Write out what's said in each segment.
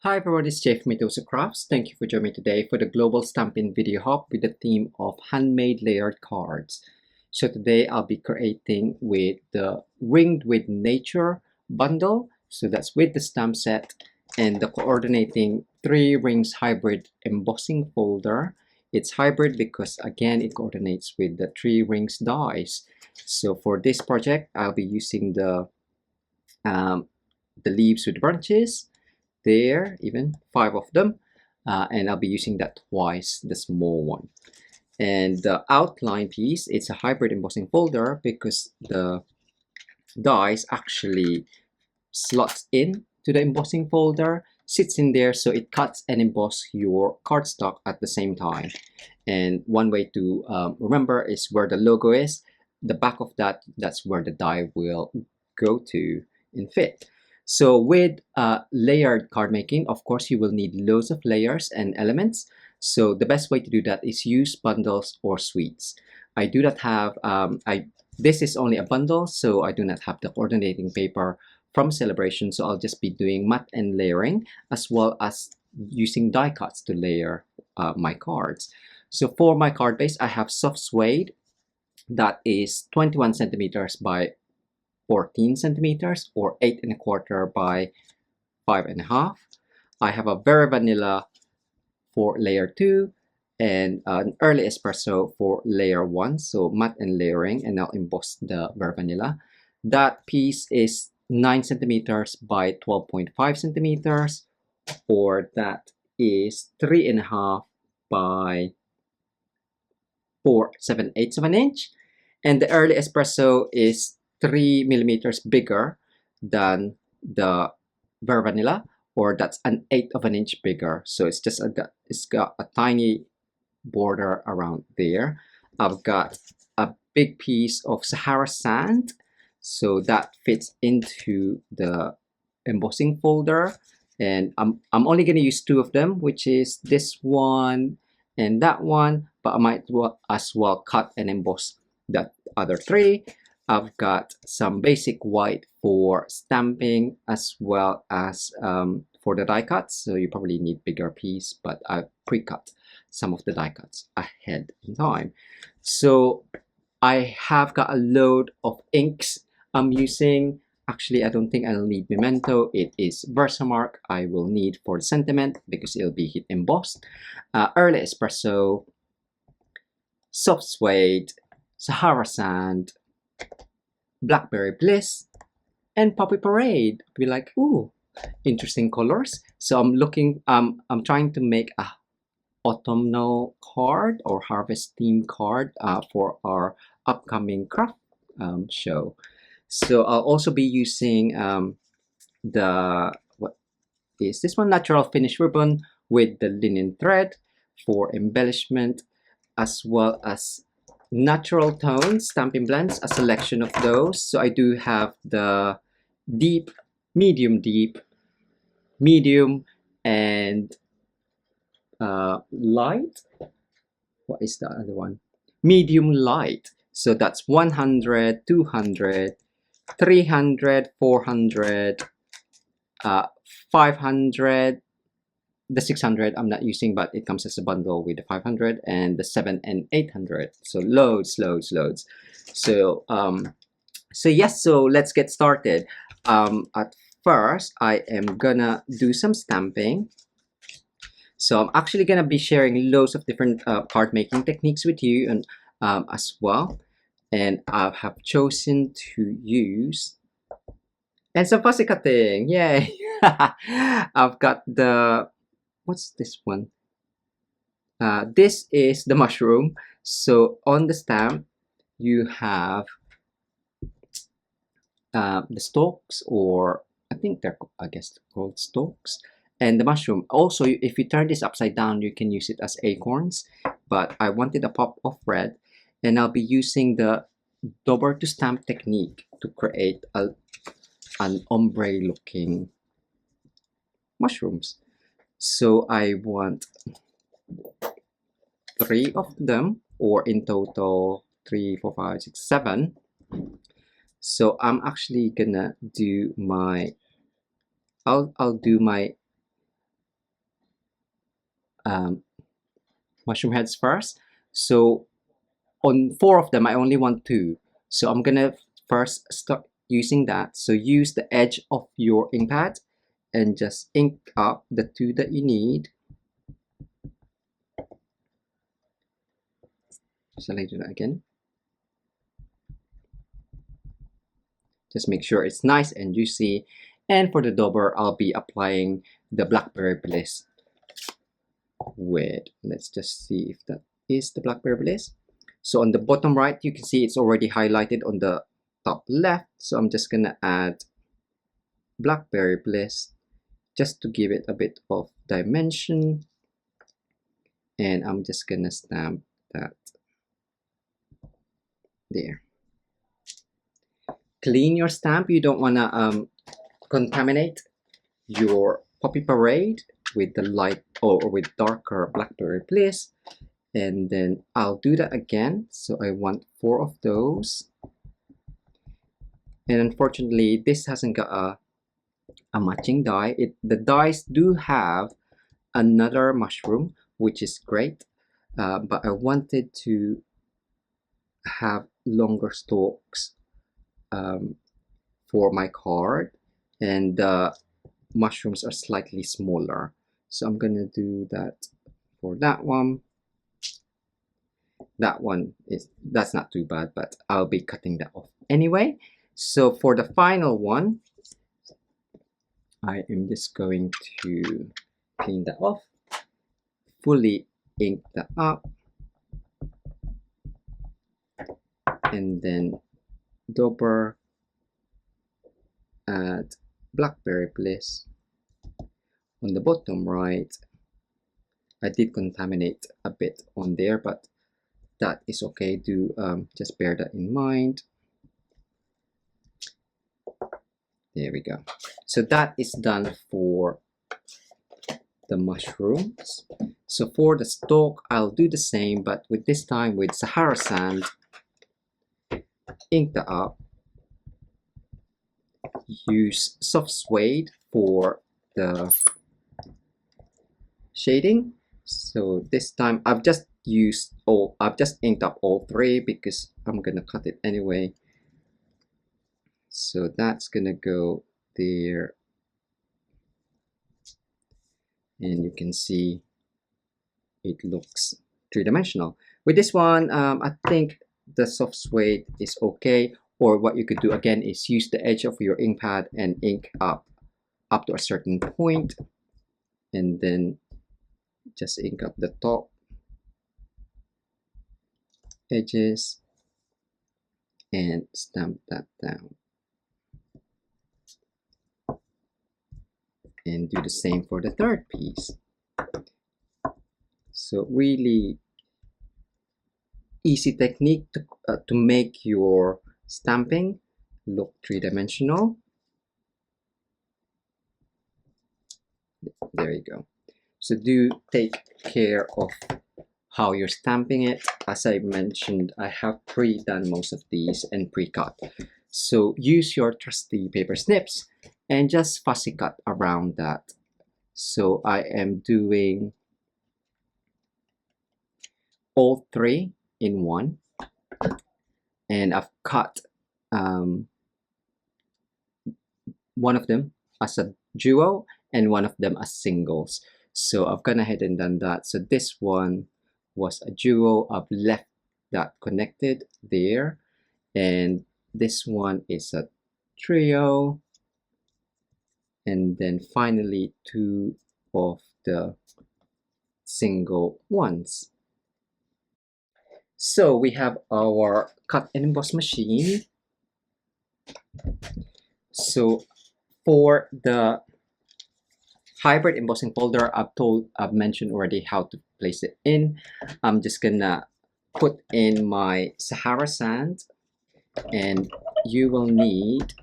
Hi everyone, it's Jeff Mitosu Crafts. Thank you for joining me today for the Global Stampin' Video Hub with the theme of handmade layered cards. So today I'll be creating with the Ringed with Nature bundle. So that's with the stamp set and the coordinating 3 rings hybrid embossing folder. It's hybrid because again it coordinates with the 3 rings dies. So for this project I'll be using the leaves with branches there, even 5 of them, and I'll be using that twice, the small one. And the outline piece, it's a hybrid embossing folder because the dies actually slots in to the embossing folder, sits in there, so it cuts and emboss your cardstock at the same time. And one way to remember is where the logo is. The back of that's where the die will go to and fit. So with layered card making, of course, you will need loads of layers and elements. So the best way to do that is use bundles or suites. I do not have, this is only a bundle, so I do not have the coordinating paper from Celebration. So I'll just be doing matte and layering as well as using die cuts to layer my cards. So for my card base, I have soft suede that is 21 centimeters by 14 centimeters or 8¼ by 5½. I have a very vanilla for layer 2 and an early espresso for layer 1, so matte and layering, and I'll emboss the very vanilla. That piece is 9 centimeters by 12.5 centimeters, or that is 3½ by 4/7/8 of an inch, and the early espresso is 3 millimeters bigger than the Ver Vanilla, or that's an 1/8 of an inch bigger. So it's just it's got a tiny border around there. I've got a big piece of Sahara sand, so that fits into the embossing folder. And I'm only going to use 2 of them, which is this one and that one, but I might as well cut and emboss the other 3. I've got some basic white for stamping as well as for the die cuts, so you probably need bigger piece, but I've pre-cut some of the die cuts ahead in time. So I have got a load of inks I'm using. Actually, I don't think I'll need Memento. It is Versamark I will need for the sentiment because it'll be heat embossed. Early Espresso, Soft Suede, Sahara Sand, Blackberry Bliss, and Poppy Parade. Be like, ooh, interesting colors. So I'm looking, I'm trying to make a autumnal card or harvest theme card for our upcoming craft show. So I'll also be using what is this one, natural finish ribbon with the linen thread for embellishment, as well as natural tones, Stampin Blends, a selection of those. So I do have the deep, medium, and light. What is the other one? Medium light. So that's 100, 200, 300, 400, 500, the 600 I'm not using, but it comes as a bundle with the 500 and the 7 and 800. So loads. So yes, so let's get started. At first I am gonna do some stamping. So I'm actually gonna be sharing loads of different card making techniques with you and as well. And I have chosen to use and some fussy cutting. Yay! I've got the, what's this one? This is the mushroom. So on the stamp, you have the stalks, or I think they're, I guess, called stalks, and the mushroom. Also, if you turn this upside down, you can use it as acorns, but I wanted a pop of red, and I'll be using the Dauber to stamp technique to create an ombre looking mushrooms. So I want 3 of them, or in total 3, 4, 5, 6, 7. So I'm actually gonna do my, I'll do my mushroom heads first. So on 4 of them, I only want 2. So I'm gonna first start using that. So use the edge of your ink pad and just ink up the 2 that you need. Shall I do that again? Just make sure it's nice and juicy. And for the Dauber, I'll be applying the Blackberry Bliss with, let's just see if that is the Blackberry Bliss. So on the bottom right, you can see it's already highlighted on the top left. So I'm just gonna add Blackberry Bliss just to give it a bit of dimension. And I'm just gonna stamp that there. Clean your stamp. You don't wanna contaminate your Poppy Parade with the light or with darker Blackberry Bliss. And then I'll do that again. So I want 4 of those. And unfortunately, this hasn't got a matching die. The dies do have another mushroom, which is great. But I wanted to have longer stalks for my card. And the mushrooms are slightly smaller. So I'm gonna do that for that one. That one that's not too bad, but I'll be cutting that off anyway. So for the final one, I am just going to clean that off, fully ink that up, and then Dauber, add Blackberry Bliss. On the bottom right, I did contaminate a bit on there, but that is okay. Do just bear that in mind. There we go. So that is done for the mushrooms. So for the stalk, I'll do the same, but with this time with Sahara sand, ink that up. Use soft suede for the shading. So this time I've just inked up all 3 because I'm gonna cut it anyway. So that's gonna go there, and you can see it looks 3-dimensional. With this one, I think the soft suede is okay. Or what you could do again is use the edge of your ink pad and ink up to a certain point, and then just ink up the top edges and stamp that down. And do the same for the third piece. So really easy technique to make your stamping look 3-dimensional. There you go. So do take care of how you're stamping it. As I mentioned, I have pre-done most of these and pre-cut. So use your trusty paper snips and just fussy cut around that. So I am doing all 3 in one, and I've cut one of them as a duo and one of them as singles. So I've gone ahead and done that. So this one was a duo. I've left that connected there, and this one is a trio, and then finally 2 of the single ones. So we have our cut and emboss machine. So for the hybrid embossing folder, I've mentioned already how to place it in. I'm just gonna put in my Sahara sand, and you will need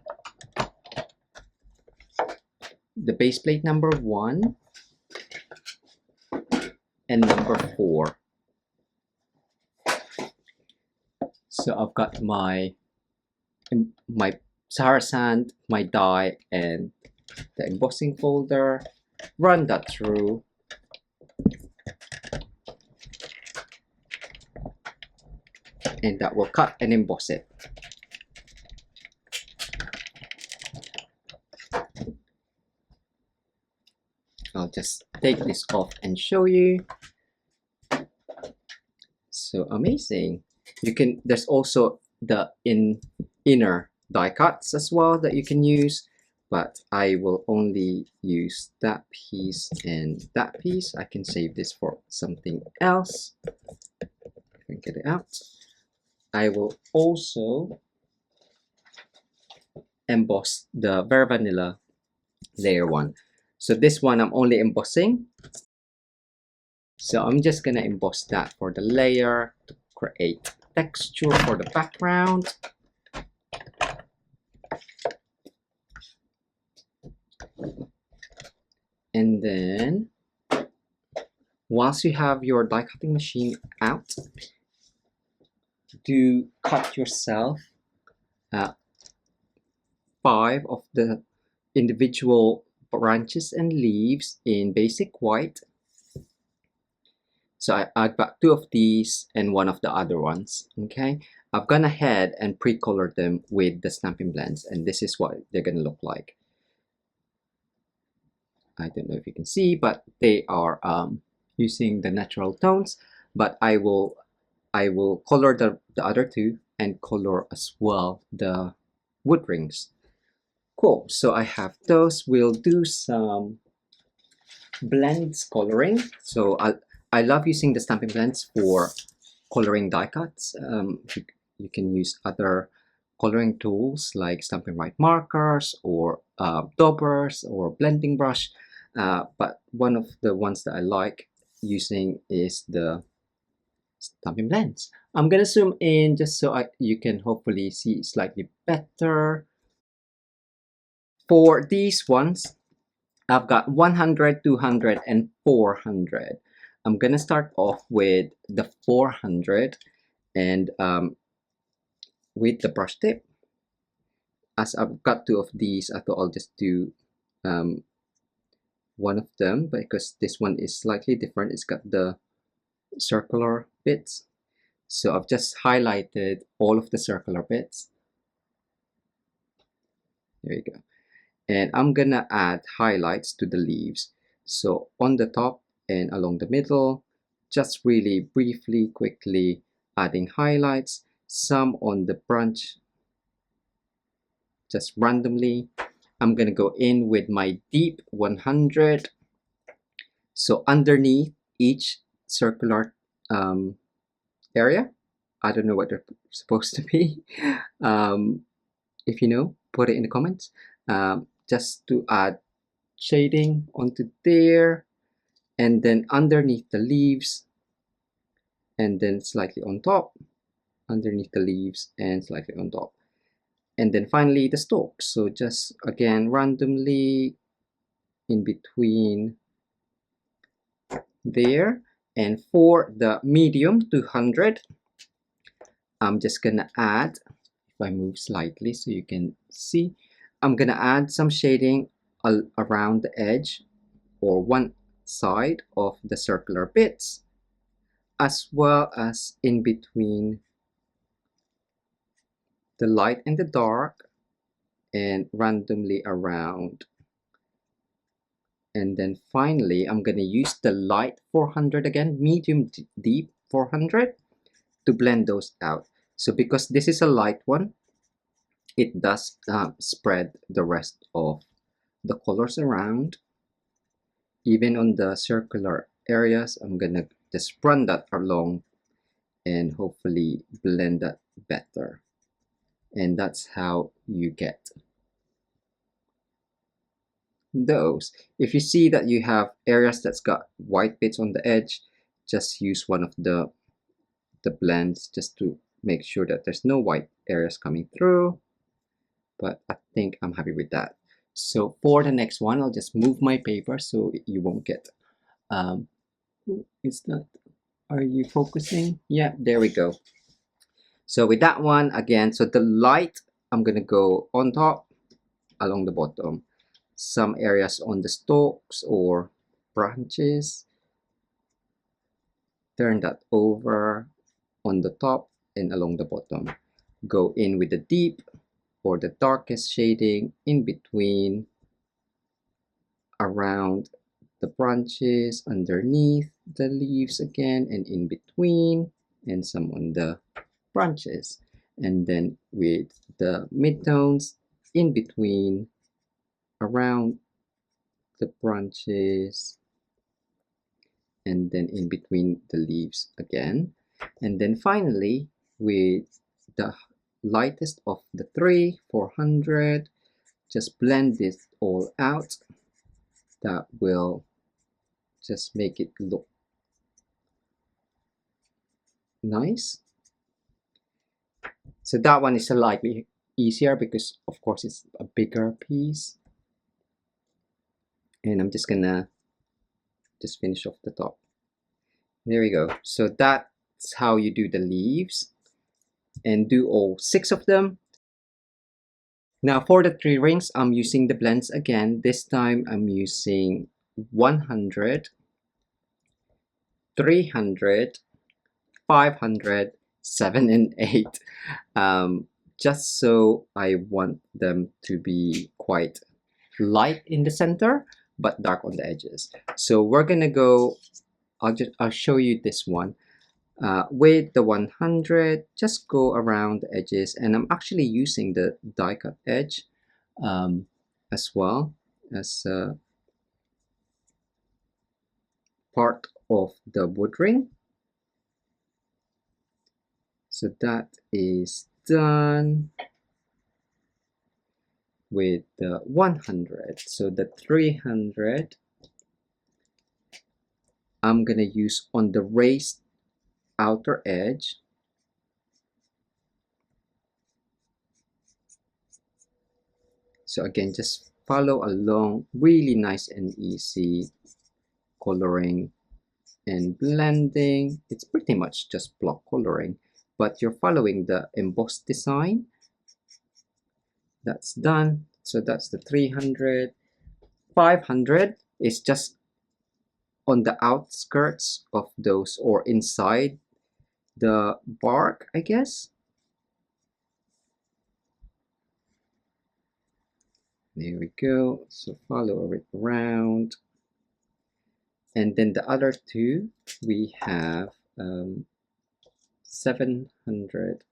the base plate number 1 and number 4. So I've got my Sahara sand, my die, and the embossing folder. Run that through. and that will cut and emboss it. I'll just take this off and show you. So amazing. You can, there's also the inner die cuts as well that you can use, but I will only use that piece and that piece. I can save this for something else. I can get it out. I will also emboss the Very Vanilla layer 1. So this one I'm only embossing. So I'm just gonna emboss that for the layer to create texture for the background. And then once you have your die cutting machine out, do cut yourself 5 of the individual branches and leaves in basic white. So I've got 2 of these and 1 of the other ones. Okay, I've gone ahead and pre-colored them with the Stampin Blends, and this is what they're gonna look like. I don't know if you can see, but they are using the natural tones. But I will color the other 2 and color as well the wood rings. Cool. So I have those. We'll do some blends coloring. So I love using the Stampin Blends for coloring die cuts. You can use other coloring tools like Stampin' Right markers or daubers or blending brush. But one of the ones that I like using is the Stampin' Blends. I'm gonna zoom in just so you can hopefully see slightly better. For these ones, I've got 100, 200, and 400. I'm gonna start off with the 400 and with the brush tip. As I've got 2 of these, I thought I'll just do one of them because this one is slightly different. It's got the circular bits. So I've just highlighted all of the circular bits. There you go. And I'm gonna add highlights to the leaves. So on the top and along the middle, just really briefly, quickly adding highlights, some on the branch, just randomly. I'm gonna go in with my deep 100. So underneath each circular area, I don't know what they're supposed to be. If you know, put it in the comments. Just to add shading onto there, and then underneath the leaves, and then slightly on top, underneath the leaves and slightly on top, and then finally the stalks. So just again randomly in between there. And for the medium 200, I'm just gonna add, if I move slightly so you can see, I'm gonna add some shading around the edge or one side of the circular bits, as well as in between the light and the dark, and randomly around. And then finally, I'm gonna use the light 400 again, medium deep 400, to blend those out. So because this is a light one, it does spread the rest of the colors around. Even on the circular areas, I'm gonna just run that along and hopefully blend that better. And that's how you get those. If you see that you have areas that's got white bits on the edge, just use one of the blends just to make sure that there's no white areas coming through. But I think I'm happy with that. So for the next one, I'll just move my paper so you won't get it's not, are you focusing? Yeah, there we go. So with that one again, so the light, I'm gonna go on top, along the bottom, some areas on the stalks or branches, turn that over on the top and along the bottom. Go in with the deep or the darkest shading in between, around the branches, underneath the leaves again, and in between, and some on the branches. And then with the midtones in between, around the branches, and then in between the leaves again. And then finally, with the lightest of the three, 400, just blend this all out. That will just make it look nice. So that one is slightly easier because of course it's a bigger piece. And I'm just gonna just finish off the top. There we go. So that's how you do the leaves, and do all 6 of them. Now for the 3 rings, I'm using the blends again. This time I'm using 100, 300, 500, 7, and 8. Just so I want them to be quite light in the center but dark on the edges. So we're gonna go, I'll show you this one. With the 100, just go around the edges, and I'm actually using the die cut edge as well as part of the wood ring. So that is done with the 100. So the 300 I'm gonna use on the raised outer edge. So again, just follow along, really nice and easy coloring and blending. It's pretty much just block coloring, but you're following the embossed design. That's done. So that's the 300. 500 is just on the outskirts of those, or inside the bark, I guess. There we go. So follow it around. And then the other 2, we have 700.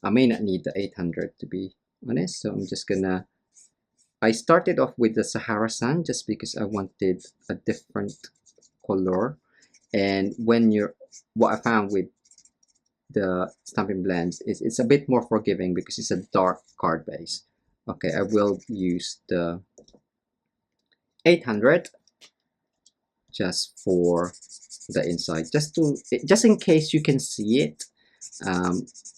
I may not need the 800 to be honest, so I'm just gonna, I started off with the Sahara Sun just because I wanted a different color. And when you're, what I found with the Stampin' Blends is it's a bit more forgiving because it's a dark card base. Okay, I will use the 800 just for the inside, just in case you can see it.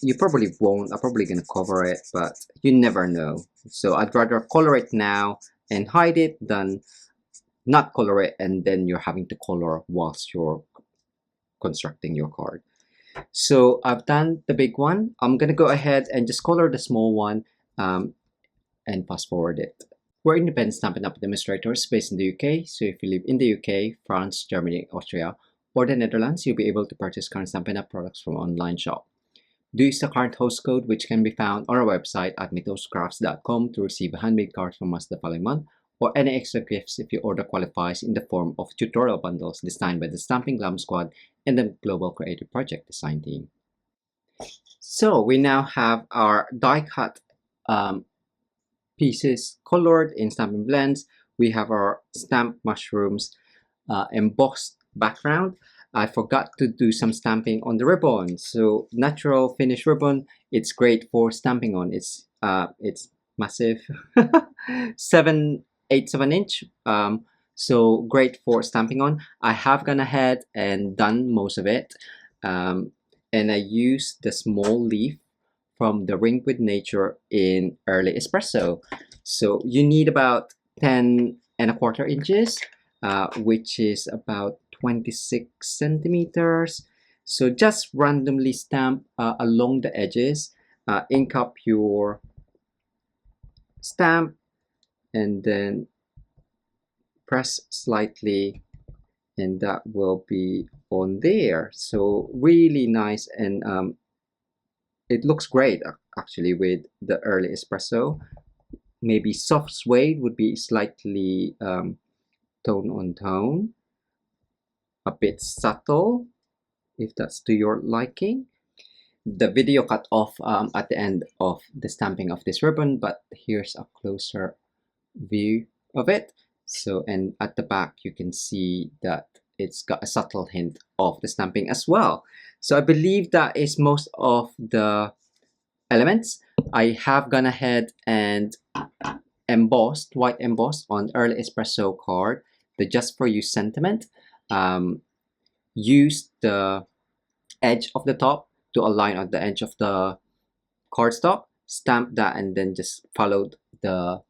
You probably won't. I'm probably gonna cover it, but you never know. So I'd rather color it now and hide it than not color it and then you're having to color whilst you're constructing your card. So I've done the big one. I'm gonna go ahead and just color the small one and fast forward it. We're independent Stampin' Up demonstrators based in the UK, so if you live in the UK, France, Germany, Austria, or the Netherlands, you'll be able to purchase current Stampin' Up products from online shop. Do use the current host code, which can be found on our website at mitoscrafts.com, to receive a handmade card from us the following month, or any extra gifts if your order qualifies in the form of tutorial bundles designed by the Stampin' Glam Squad and the Global Creative Project Design Team. So we now have our die-cut pieces colored in Stampin' Blends. We have our stamped mushrooms embossed background. I forgot to do some stamping on the ribbon. So natural finish ribbon, it's great for stamping on. It's massive, 7/8 inch. So great for stamping on. I have gone ahead and done most of it, and I used the small leaf from the Ring with Nature in Early Espresso. So you need about 10¼ inches, which is about 26 centimeters. So just randomly stamp along the edges, ink up your stamp, and then press slightly, and that will be on there. So really nice and it looks great actually with the early espresso. Maybe soft suede would be slightly tone on tone, a bit subtle if that's to your liking. The video cut off at the end of the stamping of this ribbon, but here's a closer view of it. So, and at the back you can see that it's got a subtle hint of the stamping as well. So I believe that is most of the elements. I have gone ahead and embossed, white embossed on early espresso card, the just for you sentiment. Used the edge of the top to align on the edge of the cardstock, stamp that, and then just followed the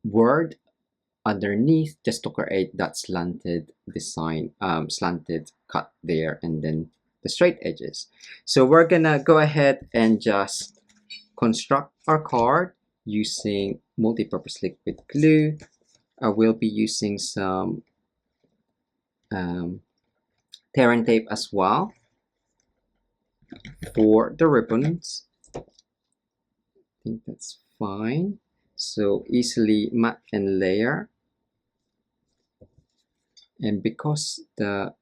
word underneath just to create that slanted design, slanted cut there, and then the straight edges. So we're gonna go ahead and just construct our card using multi-purpose liquid glue. I will be using some tear and tape as well for the ribbons. I think that's fine. So easily mat and layer. And because the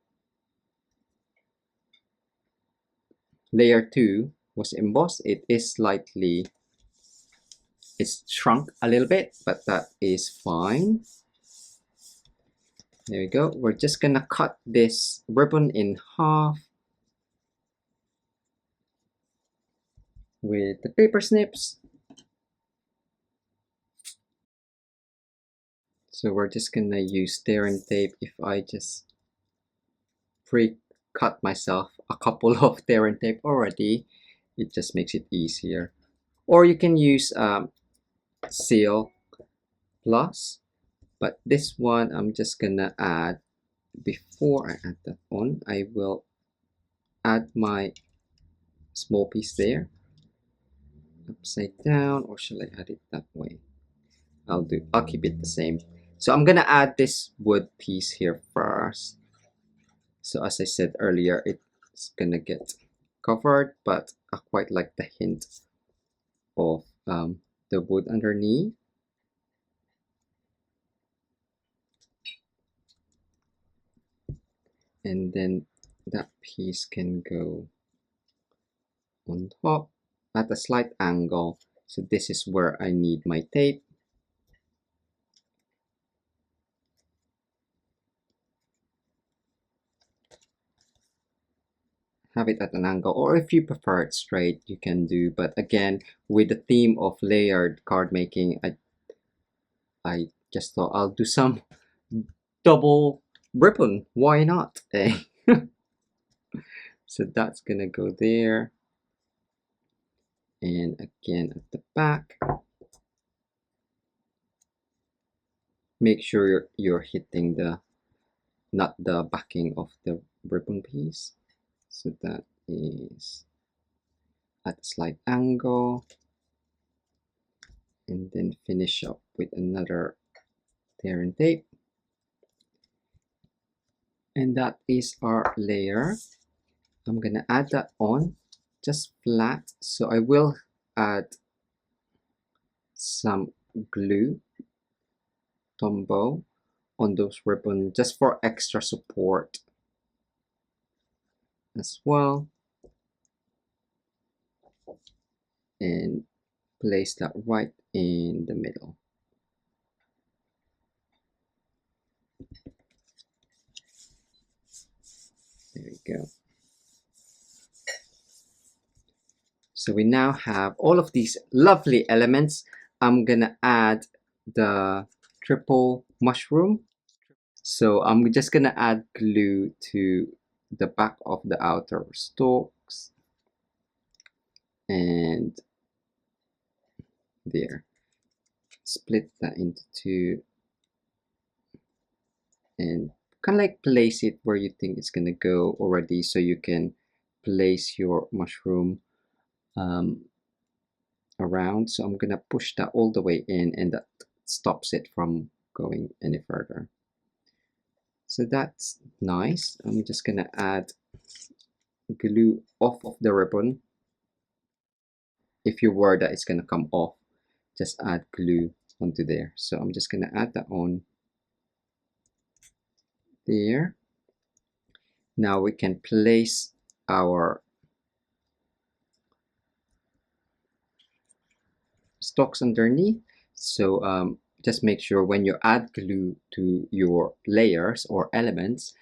layer 2 was embossed, it is slightly, it's shrunk a little bit, but that is fine. There we go. We're just gonna cut this ribbon in half with the paper snips. So we're just gonna use tear and tape. If I just pre-cut myself a couple of tear and tape already, it just makes it easier. Or you can use Seal Plus, but this one I'm just gonna add, before I add that on, I will add my small piece there upside down, or shall I add it that way? I'll keep it the same. So I'm gonna add this wood piece here first. So as I said earlier, it's gonna get covered, but I quite like the hint of the wood underneath. And then that piece can go on top at a slight angle. So this is where I need my tape. Have it at an angle, or if you prefer it straight, you can do. But again, with the theme of layered card making, I just thought I'll do some double ribbon. Why not? Eh? So that's gonna go there, and again at the back. Make sure you're hitting the, not the backing of the ribbon piece. So that is at a slight angle, and then finish up with another tear and tape. And that is our layer. I'm gonna add that on just flat. So I will add some glue, Tombow, on those ribbons just for extra support as well, and place that right in the middle. There we go. So we now have all of these lovely elements. I'm gonna add the triple mushroom. So I'm just gonna add glue to the back of the outer stalks, and there. Split that into two, and kind of like place it where you think it's gonna go already, so you can place your mushroom around. So I'm gonna push that all the way in, and that stops it from going any further. So that's nice. I'm just gonna add glue off of the ribbon if you're worried that it's gonna come off, just add glue onto there. So I'm just gonna add that on there. Now we can place our stalks underneath. So just make sure when you add glue to your layers or elements,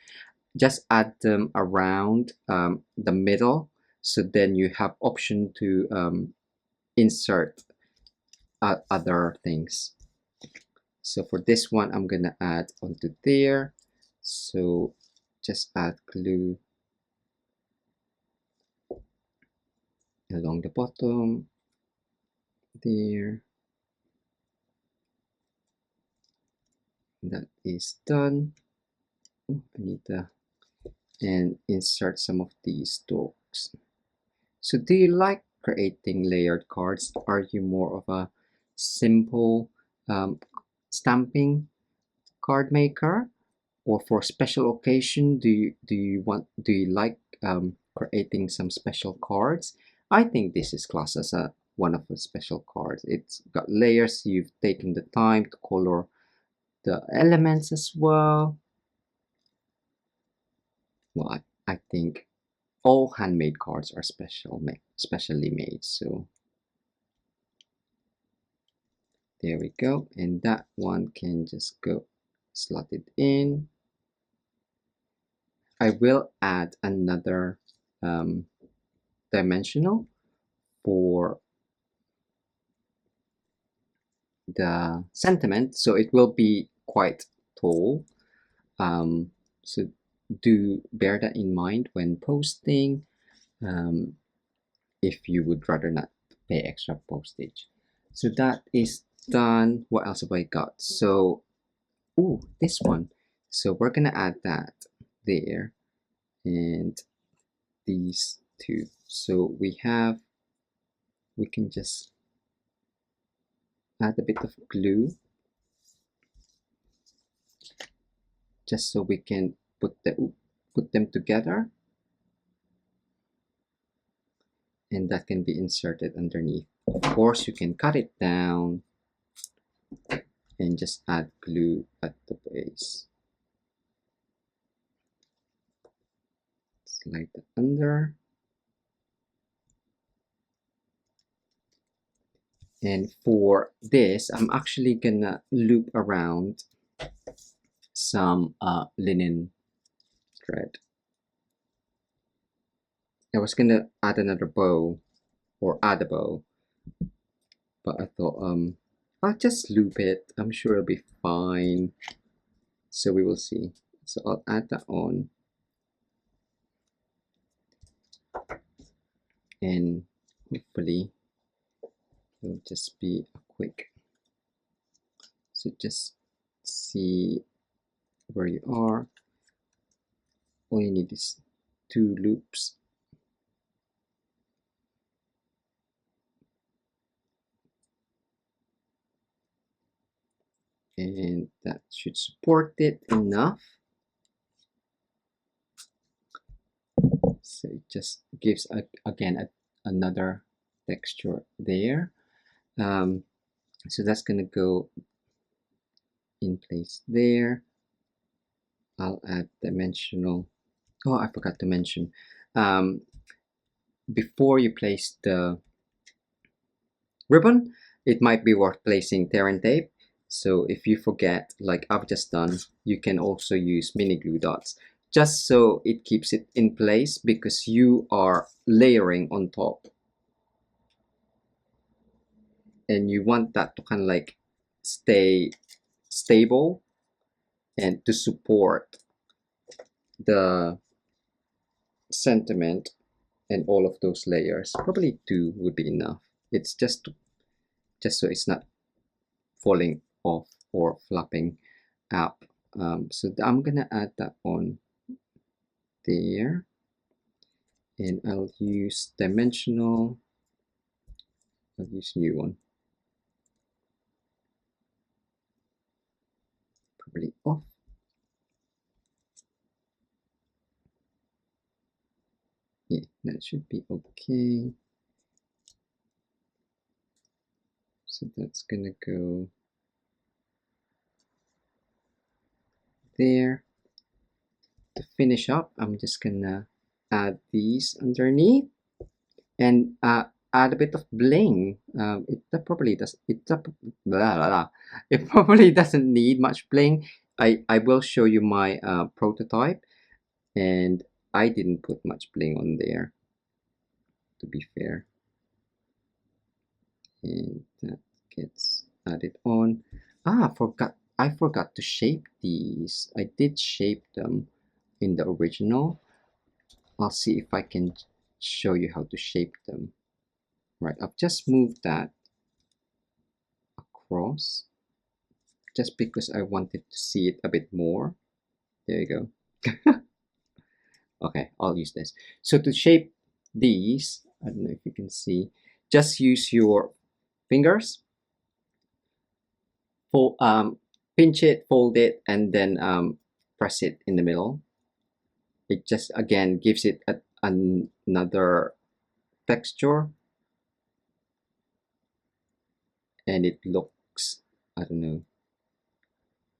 just add them around the middle, so then you have option to insert other things. So for this one, I'm gonna add onto there. So just add glue along the bottom there. That is done. Oh, I need to and insert some of these stalks. So do you like creating layered cards? Are you more of a simple stamping card maker, or for special occasion do you like creating some special cards? I think this is classed as a one of the special cards. It's got layers, you've taken the time to color the elements as well. Well, I think all handmade cards are specially made. So there we go, and that one can just go slot it in. I will add another dimensional for the sentiment, so it will be quite tall. So do bear that in mind when posting, if you would rather not pay extra postage. So that is done. What else have I got? So, ooh, this one. So we're gonna add that there, and these two. So we can just add a bit of glue just so we can put them together, and that can be inserted underneath. Of course, you can cut it down and just add glue at the base. Slide it under. And for this, I'm actually gonna loop around some linen thread. I was gonna add another bow, or add a bow, but I thought I'll just loop it. I'm sure it'll be fine. So we will see. So I'll add that on, and hopefully it'll just be a quick. So just see where you are. All you need is 2 loops. And that should support it enough. So it just gives another texture there. So that's gonna go in place there. I'll add dimensional. Oh, I forgot to mention, before you place the ribbon, it might be worth placing tear and tape. So if you forget, like I've just done, you can also use mini glue dots, just so it keeps it in place, because you are layering on top. And you want that to kind of like stay stable and to support the sentiment and all of those layers. Probably 2 would be enough. It's just so it's not falling off or flapping up. So I'm gonna add that on there, and I'll use dimensional. I'll use new one. Probably off. Yeah, that should be okay. So that's gonna go there. To finish up, I'm just gonna add these underneath and add a bit of bling. It probably does. Blah, blah, blah. It probably doesn't need much bling. I will show you my prototype, and I didn't put much bling on there, to be fair. And that gets added on. I forgot to shape these. I did shape them in the original. I'll see if I can show you how to shape them. Right, I've just moved that across just because I wanted to see it a bit more. There you go. Okay, I'll use this. So to shape these, I don't know if you can see, just use your fingers, pinch it, fold it, and then press it in the middle. It just again gives it another texture, and it looks, I don't know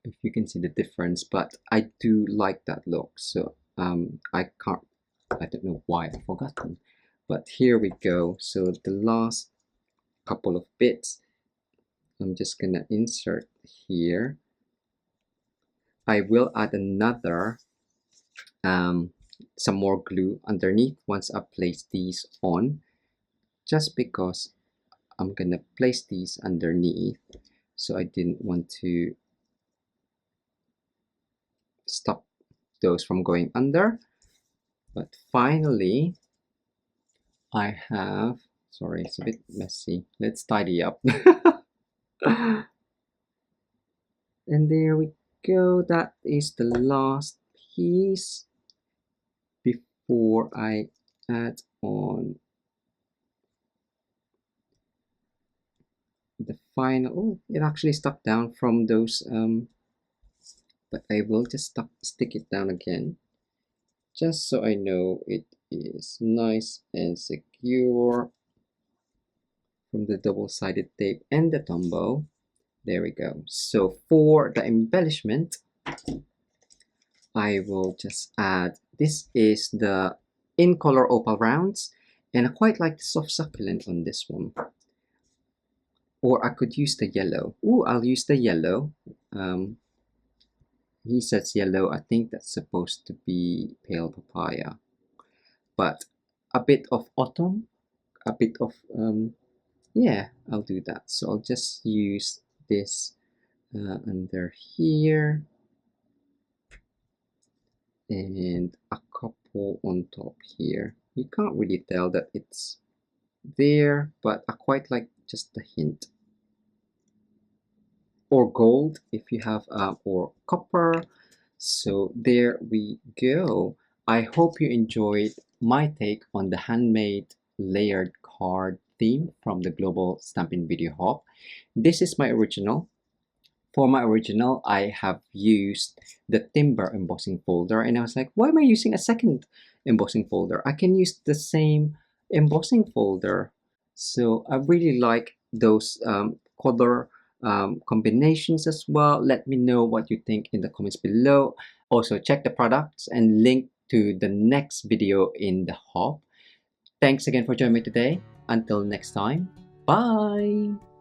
if you can see the difference, but I do like that look. So I don't know why I've forgotten, but here we go. So the last couple of bits, I'm just gonna insert here. I will add another some more glue underneath once I place these on, just because I'm gonna place these underneath, so I didn't want to stop those from going under. But finally I have, sorry, it's a bit messy, let's tidy up. And there we go, that is the last piece before I add on the final. Oh, it actually stuck down from those but I will just stick it down again, just so I know it is nice and secure from the double-sided tape and the Tombow. There we go. So for the embellishment, I will just add, this is the In Color Opal Rounds, and I quite like the soft succulent on this one. Or I could use the yellow. Ooh, I'll use the yellow. He says yellow. I think that's supposed to be pale papaya. But a bit of autumn, a bit of, yeah, I'll do that. So I'll just use this under here. And a couple on top here. You can't really tell that it's there, but I quite like just a hint. Or gold if you have, or copper. So there we go. I hope you enjoyed my take on the handmade layered card theme from the Global Stampin' Video Hop. This is my original. For my original, I have used the timber embossing folder, and I was like, why am I using a second embossing folder? I can use the same embossing folder. So I really like those color combinations as well. Let me know what you think in the comments below. Also, check the products and link to the next video in the hop. Thanks again for joining me today. Until next time, bye!